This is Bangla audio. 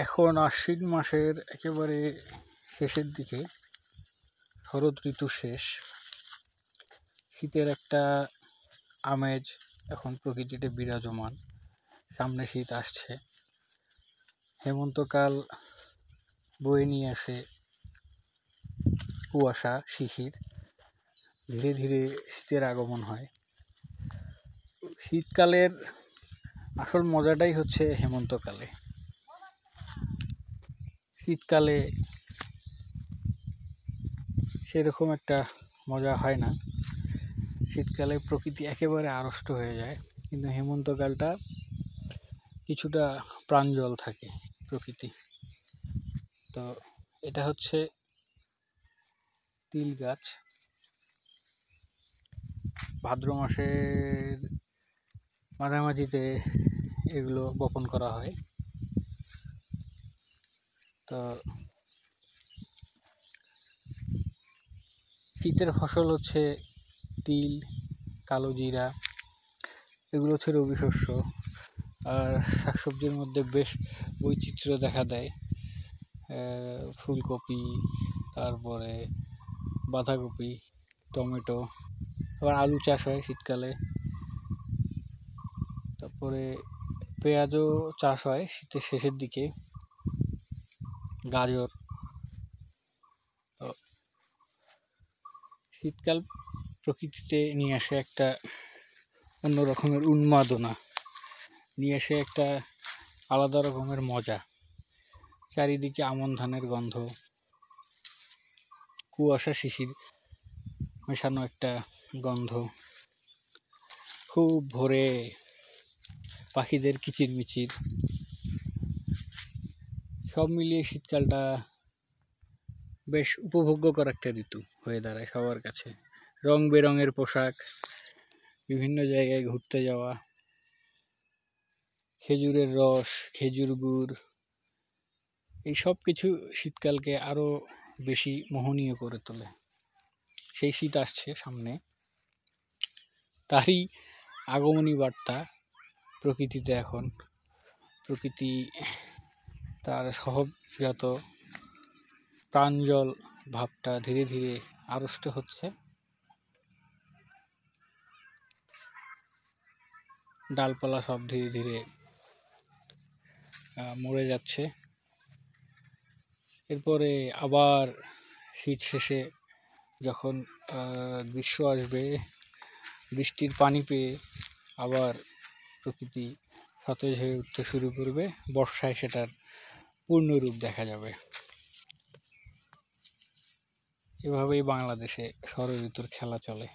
এখন আশ্বিন মাসের একেবারে শেষের দিকে, শরৎ ঋতু শেষ, শীতের একটা আমেজ এখন প্রকৃতিতে বিরাজমান। সামনে শীত আসছে, হেমন্তকাল বয়ে নিয়ে আসে কুয়াশা, শিশির। ধীরে ধীরে শীতের আগমন হয়। শীতকালের আসল মজাটাই হচ্ছে হেমন্তকালে। শীতকালে সেরকম একটা মজা হয় না। শীতকালে প্রকৃতি একেবারে আড়ষ্ট হয়ে যায়, কিন্তু হেমন্তকালটা কিছুটা প্রাঞ্জল থাকে প্রকৃতি। তো এটা হচ্ছে তিল গাছ। ভাদ্র মাসের মাঝামাঝিতে এগুলো বপন করা হয়। তো শীতের ফসল হচ্ছে তিল, কালো জিরা, এগুলো হচ্ছে রবি শস্য। আর শাকসবজির মধ্যে বেশ বৈচিত্র্য দেখা দেয়। ফুলকপি, তারপরে বাঁধাকপি, টমেটো, আবার আলু চাষ হয় শীতকালে। তারপরে পেঁয়াজও চাষ হয় শীতের শেষের দিকে, গাজর। তো শীতকাল প্রকৃতিতে নিয়ে আসে একটা অন্য রকমের উন্মাদনা, নিয়ে আসে একটা আলাদা রকমের মজা। চারিদিকে আমন ধানের গন্ধ, কুয়াশা শিশির মেশানো একটা গন্ধ, খুব ভোরে পাখিদের কিচিরমিচির, সব মিলিয়ে শীতকালটা বেশ উপভোগ্যকর একটা ঋতু হয়ে দাঁড়ায় সবার কাছে। রং বেরঙের পোশাক, বিভিন্ন জায়গায় ঘুরতে যাওয়া, খেজুরের রস, খেজুর গুড়, এই সব কিছু শীতকালকে আরো বেশি মোহনীয় করে তোলে। সেই শীত আসছে সামনে, তারই আগমনী বার্তা প্রকৃতিতে। এখন প্রকৃতি তার সহজাত প্রাঞ্জল ভাবটা ধীরে ধীরে আড়ষ্ট হচ্ছে। ডালপালা সব ধীরে ধীরে মরে যাচ্ছে। এরপরে আবার শীত শেষে যখন গ্রীষ্ম আসবে, বৃষ্টির পানি পেয়ে আবার প্রকৃতি সতেজ হয়ে উঠতে শুরু করবে। বর্ষায় সেটার পূর্ণরূপ দেখা যাবে। এভাবেই বাংলাদেশে ষড় ঋতুর খেলা চলে।